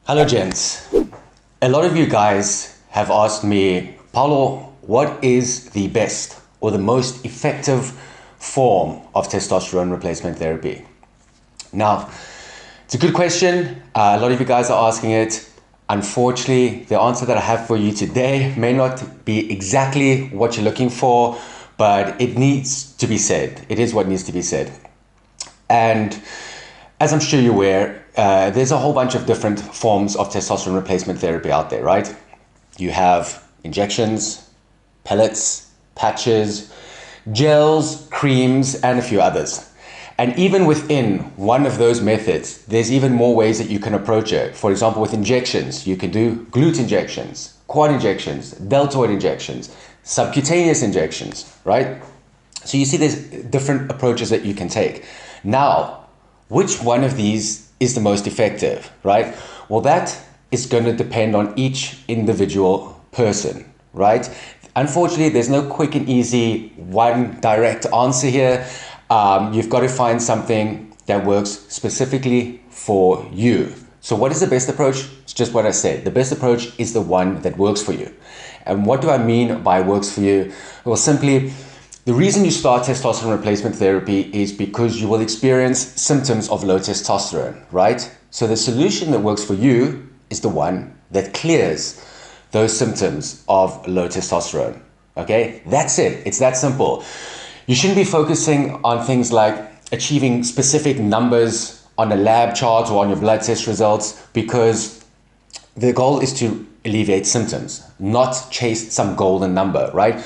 Hello gents. A lot of you guys have asked me, Paulo, what is the best or the most effective form of testosterone replacement therapy? Now, it's a good question. A lot of you guys are asking it. Unfortunately, the answer that I have for you today may not be exactly what you're looking for, but it needs to be said. It is what needs to be said. And as I'm sure you're aware, there's a whole bunch of different forms of testosterone replacement therapy out there, right? You have injections, pellets, patches, gels, creams, and a few others. And even within one of those methods, there's even more ways that you can approach it. For example, with injections, you can do glute injections, quad injections, deltoid injections, subcutaneous injections, right? So you see there's different approaches that you can take. Now, which one of these is the most effective, right? Well, that is going to depend on each individual person, right? Unfortunately, there's no quick and easy one direct answer here. You've got to find something that works specifically for you. So what is the best approach? It's just what I said. The best approach is the one that works for you. And what do I mean by works for you? Well, simply, the reason you start testosterone replacement therapy is because you will experience symptoms of low testosterone, right? So the solution that works for you is the one that clears those symptoms of low testosterone, okay? That's it. It's that simple. You shouldn't be focusing on things like achieving specific numbers on a lab chart or on your blood test results, because the goal is to alleviate symptoms, not chase some golden number, right?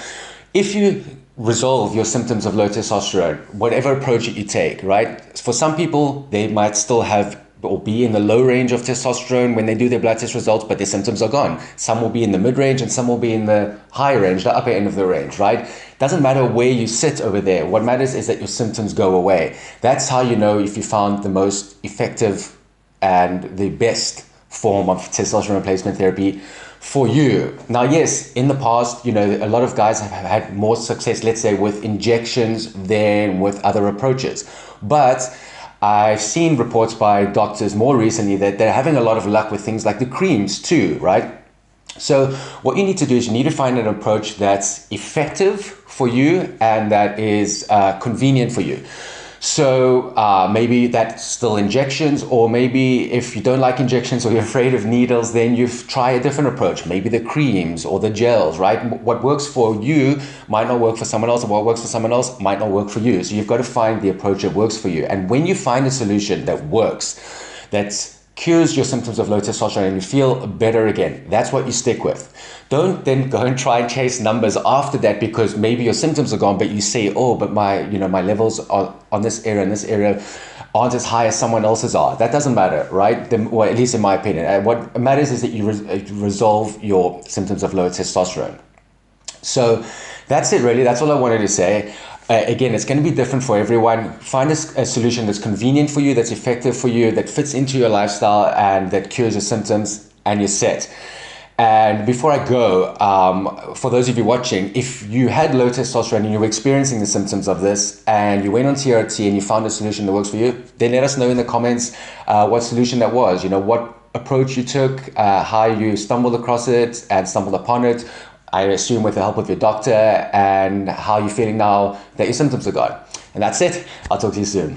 If you resolve your symptoms of low testosterone, whatever approach that you take, right? For some people, they might still have or be in the low range of testosterone when they do their blood test results, but their symptoms are gone. Some will be in the mid-range and some will be in the high range, the upper end of the range, right? Doesn't matter where you sit over there. What matters is that your symptoms go away. That's how you know if you found the most effective and the best form of testosterone replacement therapy for you. Now, yes, in the past, a lot of guys have had more success, let's say, with injections than with other approaches. But I've seen reports by doctors more recently that they're having a lot of luck with things like the creams too, right? So what you need to do is you need to find an approach that's effective for you and that is convenient for you. So maybe that's still injections, or maybe if you don't like injections or you're afraid of needles, then you try a different approach, maybe the creams or the gels, right? What works for you might not work for someone else, and what works for someone else might not work for you. So you've got to find the approach that works for you. And when you find a solution that works, that cures your symptoms of low testosterone and you feel better again, that's what you stick with. Don't then go and try and chase numbers after that, because maybe your symptoms are gone, but you say, oh, but my levels on this area and this area aren't as high as someone else's are. That doesn't matter, right? Well, at least in my opinion. What matters is that you resolve your symptoms of low testosterone. So that's it, really. That's all I wanted to say. Again, it's going to be different for everyone. Find a solution that's convenient for you, that's effective for you, that fits into your lifestyle, and that cures your symptoms, and you're set. And before I go, for those of you watching, if you had low testosterone and you were experiencing the symptoms of this and you went on TRT and you found a solution that works for you, then let us know in the comments what solution that was, what approach you took, how you stumbled across it and stumbled upon it, I assume with the help of your doctor, and how you're feeling now that your symptoms are gone. And that's it. I'll talk to you soon.